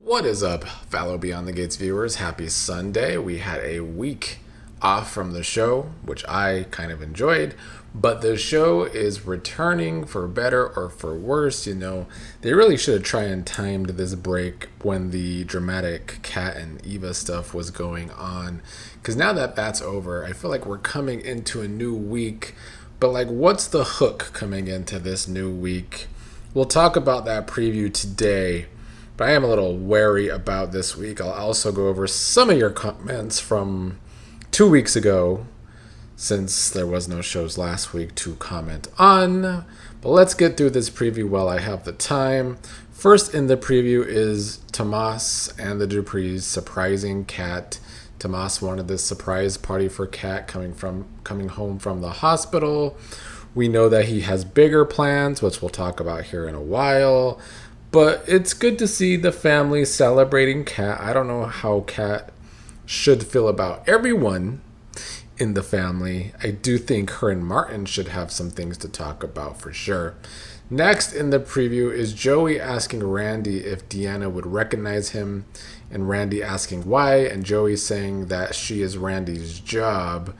What is up, fellow Beyond the Gates viewers? Happy Sunday. We had a week off from the show, which I kind of enjoyed, but the show is returning for better or for worse. They really should have tried and timed this break when the dramatic Cat and Eva stuff was going on, because now that that's over, I feel like we're coming into a new week. But what's the hook coming into this new week? We'll talk about that preview today. But I am a little wary about this week. I'll also go over some of your comments from 2 weeks ago, since there was no shows last week to comment on. But let's get through this preview while I have the time. First in the preview is Tomas and The Duprees surprising Cat. Tomas wanted this surprise party for Cat coming home from the hospital. We know that he has bigger plans, which we'll talk about here in a while. But it's good to see the family celebrating Cat. I don't know how Cat should feel about everyone in the family. I do think her and Martin should have some things to talk about for sure. Next in the preview is Joey asking Randy if Deanna would recognize him, and Randy asking why, and Joey saying that she is Randy's job.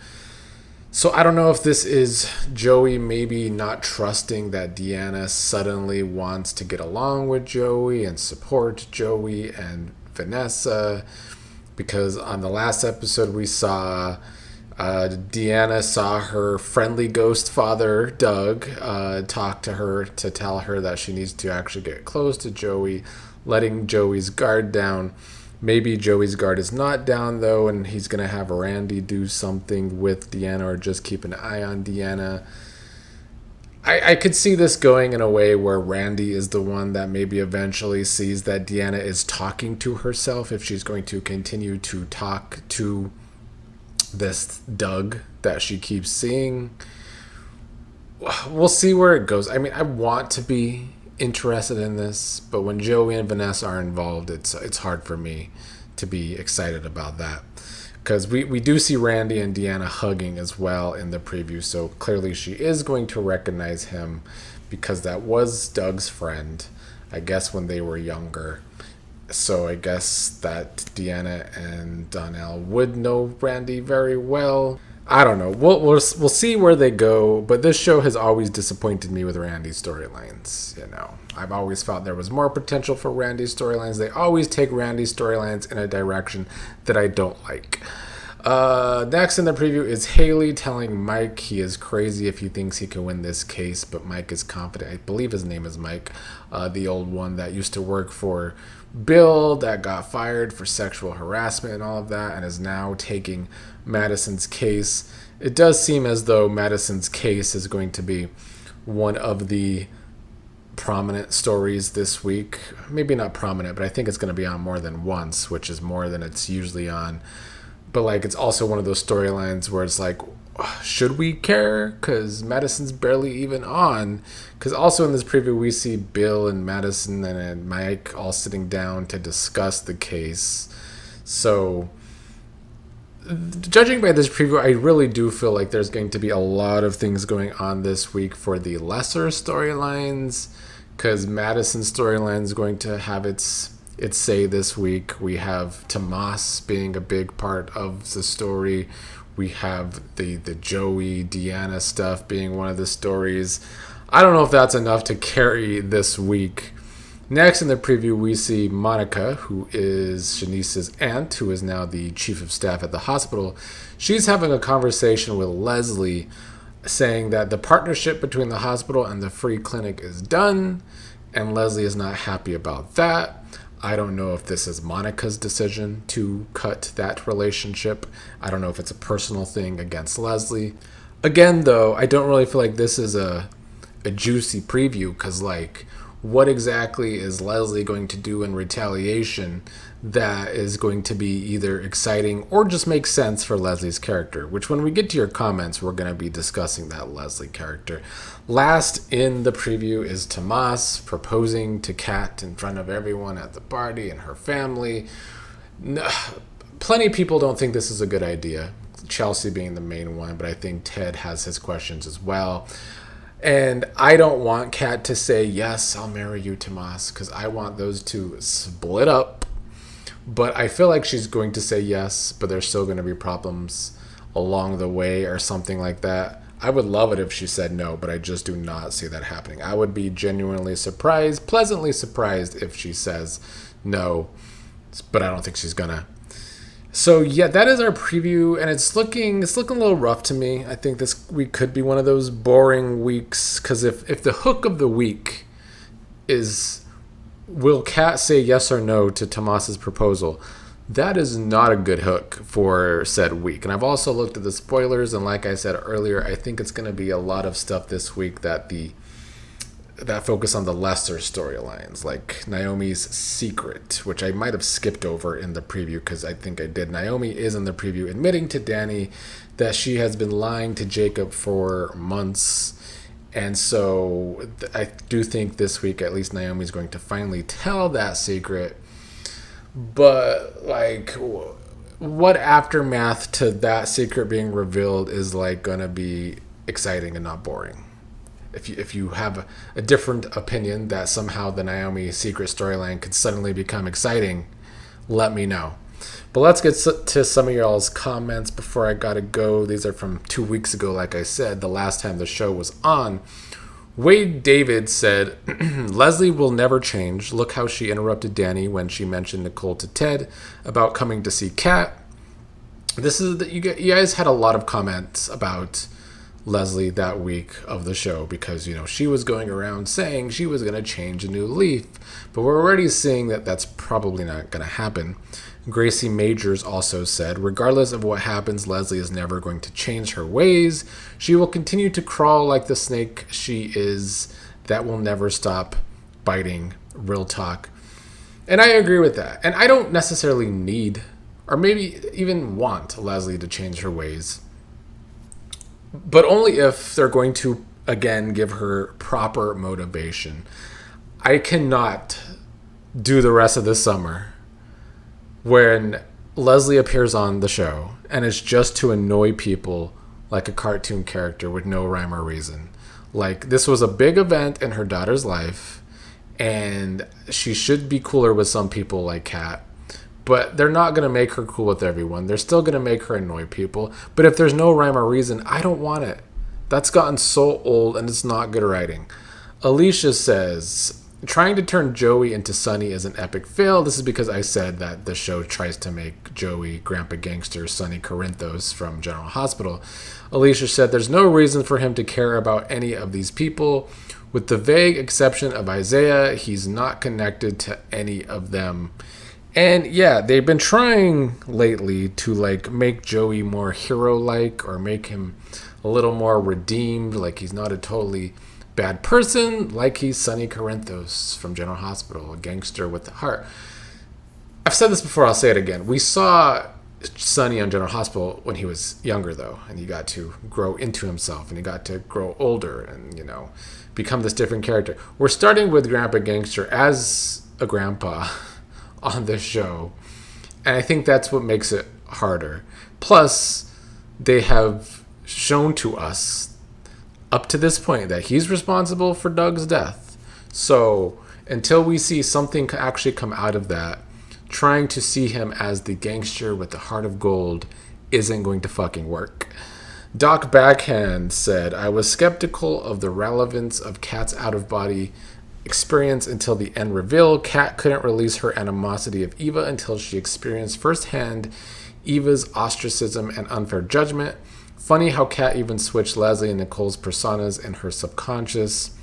So I don't know if this is Joey maybe not trusting that Deanna suddenly wants to get along with Joey and support Joey and Vanessa, because on the last episode we saw Deanna saw her friendly ghost father, Doug, talk to her to tell her that she needs to actually get close to Joey, letting Joey's guard down. Maybe Joey's guard is not down, though, and he's going to have Randy do something with Deanna or just keep an eye on Deanna. I could see this going in a way where Randy is the one that maybe eventually sees that Deanna is talking to herself if she's going to continue to talk to this Doug that she keeps seeing. We'll see where it goes. I mean, I want to be interested in this, but when Joey and Vanessa are involved, it's hard for me to be excited about that, because we do see Randy and Deanna hugging as well in the preview, so clearly she is going to recognize him, because that was Doug's friend, I guess, when they were younger. So I guess that Deanna and Donnell would know Randy very well. I don't know. We'll see where they go, but this show has always disappointed me with Randy's storylines. I've always felt there was more potential for Randy's storylines. They always take Randy's storylines in a direction that I don't like. Next in the preview is Hayley telling Mike he is crazy if he thinks he can win this case, but Mike is confident. I believe his name is Mike, the old one that used to work for Bill, that got fired for sexual harassment and all of that, and is now taking Madison's case. It does seem as though Madison's case is going to be one of the prominent stories this week. Maybe not prominent, but I think it's going to be on more than once, which is more than it's usually on. But it's also one of those storylines where it's should we care? Because Madison's barely even on. Because also in this preview, we see Bill and Madison and Mike all sitting down to discuss the case. So, judging by this preview, I really do feel like there's going to be a lot of things going on this week for the lesser storylines. Because Madison's storyline is going to have its say this week. We have Tomas being a big part of the story. We have the Joey, Deanna stuff being one of the stories. I don't know if that's enough to carry this week. Next in the preview, we see Monica, who is Shanice's aunt, who is now the chief of staff at the hospital. She's having a conversation with Leslie, saying that the partnership between the hospital and the free clinic is done, and Leslie is not happy about that. I don't know if this is Monica's decision to cut that relationship. I don't know if it's a personal thing against Leslie. Again, though, I don't really feel like this is a juicy preview, because, what exactly is Leslie going to do in retaliation that is going to be either exciting or just make sense for Leslie's character, which when we get to your comments, we're going to be discussing that Leslie character. Last in the preview is Tomas proposing to Kat in front of everyone at the party and her family. Plenty of people don't think this is a good idea, Chelsea being the main one, but I think Ted has his questions as well. And I don't want Kat to say, yes, I'll marry you, Tomas, because I want those two split up But I feel like she's going to say yes, but there's still going to be problems along the way or something like that. I would love it if she said no, but I just do not see that happening. I would be genuinely surprised, pleasantly surprised if she says no, but I don't think she's gonna. So yeah, that is our preview, and it's looking a little rough to me. I think this week could be one of those boring weeks, because if the hook of the week is, will Kat say yes or no to Tomas's proposal, that is not a good hook for said week. And I've also looked at the spoilers, and like I said earlier, I think it's going to be a lot of stuff this week that focus on the lesser storylines, like Naomi's secret, which I might have skipped over in the preview because I think I did. Naomi is in the preview admitting to Dani that she has been lying to Jacob for months. And so I do think this week, at least, Naomi's going to finally tell that secret. But, like, what aftermath to that secret being revealed is, like, going to be exciting and not boring? If you have a different opinion that somehow the Naomi secret storyline could suddenly become exciting, let me know. But let's get to some of y'all's comments before I gotta go. These are from 2 weeks ago, like I said, the last time the show was on. Wade David said, Leslie will never change. Look how she interrupted Dani when she mentioned Nicole to Ted about coming to see Kat. You guys had a lot of comments about Leslie that week of the show because, you know, she was going around saying she was going to change a new leaf. But we're already seeing that that's probably not going to happen. Gracie Majors also said, regardless of what happens, Leslie is never going to change her ways. She will continue to crawl like the snake she is. That will never stop biting. Real talk. And I agree with that. And I don't necessarily need, or maybe even want, Leslie to change her ways. But only if they're going to, again, give her proper motivation. I cannot do the rest of this summer when Leslie appears on the show and it's just to annoy people like a cartoon character with no rhyme or reason. Like, this was a big event in her daughter's life, and she should be cooler with some people like Kat, but they're not going to make her cool with everyone. They're still going to make her annoy people. But if there's no rhyme or reason, I don't want it. That's gotten so old, and it's not good writing. Alicia says, trying to turn Joey into Sonny is an epic fail. This is because I said that the show tries to make Joey Grandpa Gangster Sonny Corinthos from General Hospital. Alicia said, there's no reason for him to care about any of these people. With the vague exception of Isaiah, he's not connected to any of them. And yeah, they've been trying lately to like make Joey more hero-like or make him a little more redeemed, like he's not a totally bad person, like he's Sonny Corinthos from General Hospital, a gangster with a heart. I've said this before, I'll say it again. We saw Sonny on General Hospital when he was younger, though, and he got to grow into himself, and he got to grow older and, you know, become this different character. We're starting with Grandpa Gangster as a grandpa on this show, and I think that's what makes it harder. Plus, they have shown to us up to this point that he's responsible for Doug's death. So until we see something actually come out of that, trying to see him as the gangster with the heart of gold isn't going to fucking work. Doc Backhand said, I was skeptical of the relevance of Kat's out-of-body experience until the end reveal. Kat couldn't release her animosity of Eva until she experienced firsthand Eva's ostracism and unfair judgment. Funny how Kat even switched Leslie and Nicole's personas in her subconscious.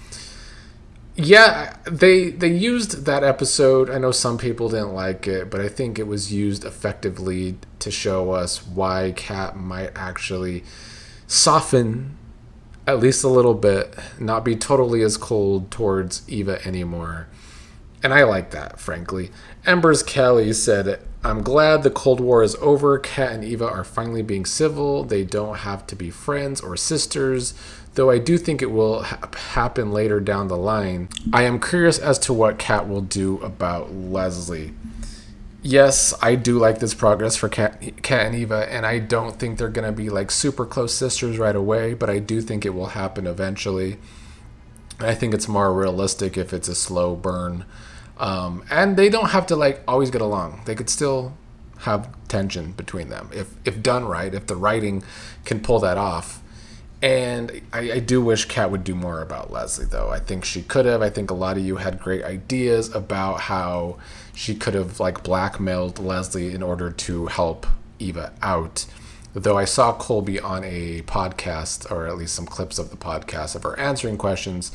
Yeah, they used that episode. I know some people didn't like it, but I think it was used effectively to show us why Kat might actually soften at least a little bit, not be totally as cold towards Eva anymore. And I like that, frankly. Embers Kelly said, I'm glad the Cold War is over. Kat and Eva are finally being civil. They don't have to be friends or sisters, though I do think it will happen later down the line. I am curious as to what Kat will do about Leslie. Yes, I do like this progress for Kat and Eva, and I don't think they're going to be like super close sisters right away, but I do think it will happen eventually. I think it's more realistic if it's a slow burn. And they don't have to like always get along. They could still have tension between them if done right, if the writing can pull that off. And I do wish Kat would do more about Leslie, though. I think she could have. I think a lot of you had great ideas about how she could have like blackmailed Leslie in order to help Eva out. Though I saw Colby on a podcast, or at least some clips of the podcast, of her answering questions,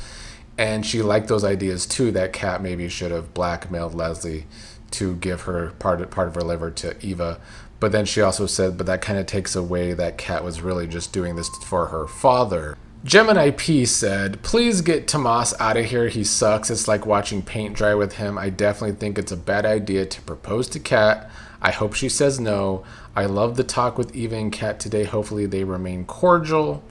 and she liked those ideas too, that Kat maybe should have blackmailed Leslie to give her part of her liver to Eva. But then she also said, but that kind of takes away that Kat was really just doing this for her father. Gemini P said, please get Tomas out of here. He sucks. It's like watching paint dry with him. I definitely think it's a bad idea to propose to Kat. I hope she says no. I love the talk with Eva and Kat today. Hopefully they remain cordial.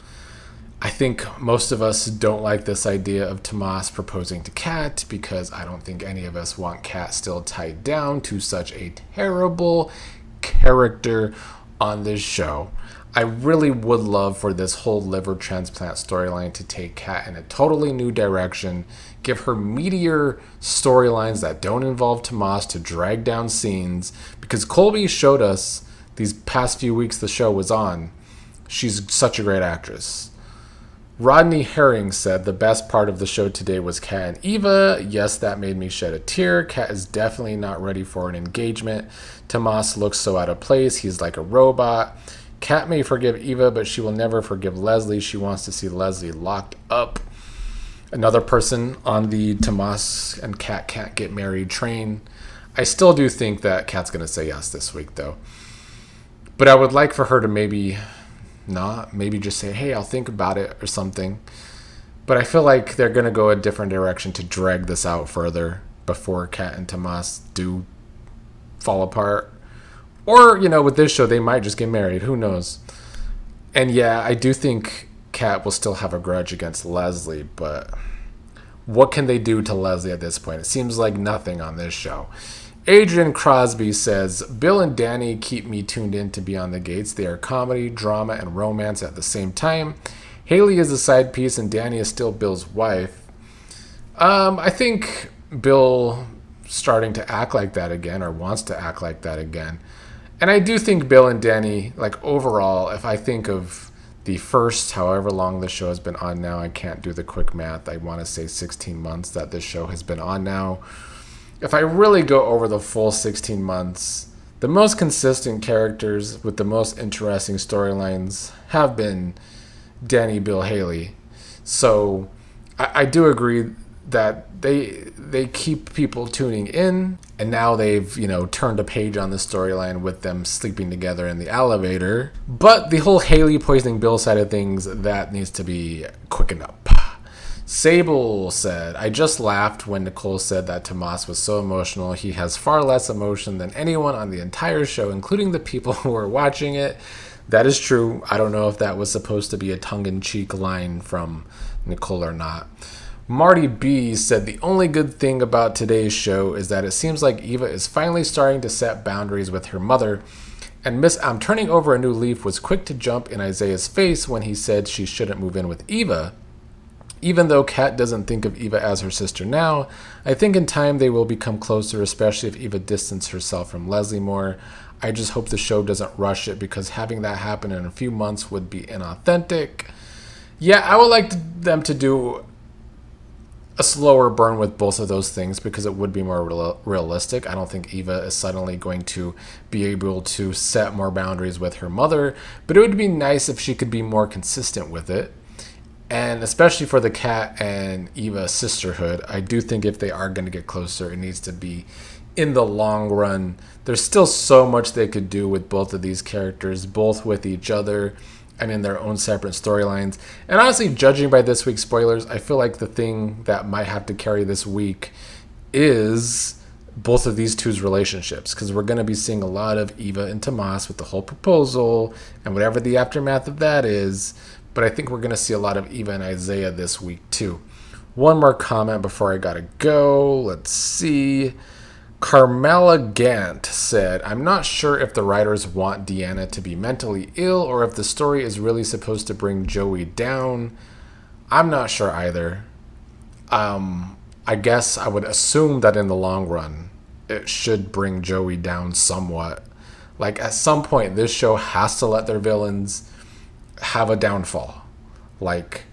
I think most of us don't like this idea of Tomas proposing to Kat, because I don't think any of us want Kat still tied down to such a terrible character on this show. I really would love for this whole liver transplant storyline to take Kat in a totally new direction, give her meatier storylines that don't involve Tomas to drag down scenes, because Colby showed us these past few weeks the show was on, she's such a great actress. Rodney Herring said the best part of the show today was Kat and Eva. Yes, that made me shed a tear. Kat is definitely not ready for an engagement. Tomas looks so out of place. He's like a robot. Kat may forgive Eva, but she will never forgive Leslie. She wants to see Leslie locked up. Another person on the Tomas and Kat can't get married train. I still do think that Kat's going to say yes this week, though. But I would like for her to maybe just say, hey, I'll think about it or something. But I feel like they're going to go a different direction to drag this out further before Kat and Tomas do fall apart. Or, with this show, they might just get married. Who knows? And yeah, I do think Kat will still have a grudge against Leslie, but what can they do to Leslie at this point? It seems like nothing on this show. Adrian Crosby says, Bill and Dani keep me tuned in to Beyond the Gates. They are comedy, drama, and romance at the same time. Hayley is a side piece, and Dani is still Bill's wife. I think Bill starting to act like that again, or wants to act like that again. And I do think Bill and Dani, like overall, if I think of the first however long the show has been on now, I can't do the quick math. I want to say 16 months that this show has been on now. If I really go over the full 16 months, the most consistent characters with the most interesting storylines have been Dani, Bill, Hayley. So I do agree that they keep people tuning in, and now they've turned a page on the storyline with them sleeping together in the elevator. But the whole Hayley poisoning Bill side of things, that needs to be quickened up. Sable said, I just laughed when Nicole said that Tomas was so emotional. He has far less emotion than anyone on the entire show, including the people who are watching it. That is true. I don't know if that was supposed to be a tongue-in-cheek line from Nicole or not. Marty B said, the only good thing about today's show is that it seems like Eva is finally starting to set boundaries with her mother. And Miss I'm Turning Over a New Leaf was quick to jump in Isaiah's face when he said she shouldn't move in with Eva. Even though Kat doesn't think of Eva as her sister now, I think in time they will become closer, especially if Eva distances herself from Leslie more. I just hope the show doesn't rush it, because having that happen in a few months would be inauthentic. Yeah, I would like them to do a slower burn with both of those things, because it would be more realistic. I don't think Eva is suddenly going to be able to set more boundaries with her mother, but it would be nice if she could be more consistent with it. And especially for the Kat and Eva sisterhood, I do think if they are going to get closer, it needs to be in the long run. There's still so much they could do with both of these characters, both with each other and in their own separate storylines. And honestly, judging by this week's spoilers, I feel like the thing that might have to carry this week is both of these two's relationships, because we're going to be seeing a lot of Eva and Tomas with the whole proposal and whatever the aftermath of that is. But I think we're going to see a lot of Eva and Isaiah this week, too. One more comment before I got to go. Let's see. Carmela Gant said, I'm not sure if the writers want Deanna to be mentally ill or if the story is really supposed to bring Joey down. I'm not sure either. I I guess I would assume that in the long run, it should bring Joey down somewhat. Like, at some point, this show has to let their villains have a downfall. Like,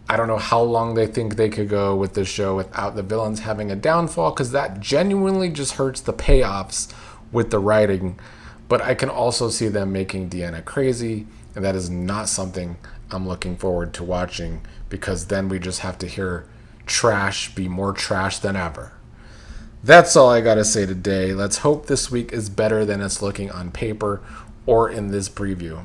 I don't know how long they think they could go with this show without the villains having a downfall, because that genuinely just hurts the payoffs with the writing. But I can also see them making Deanna crazy, and that is not something I'm looking forward to watching, because then we just have to hear trash be more trash than ever. That's all I gotta say today. Let's hope this week is better than it's looking on paper or in this preview.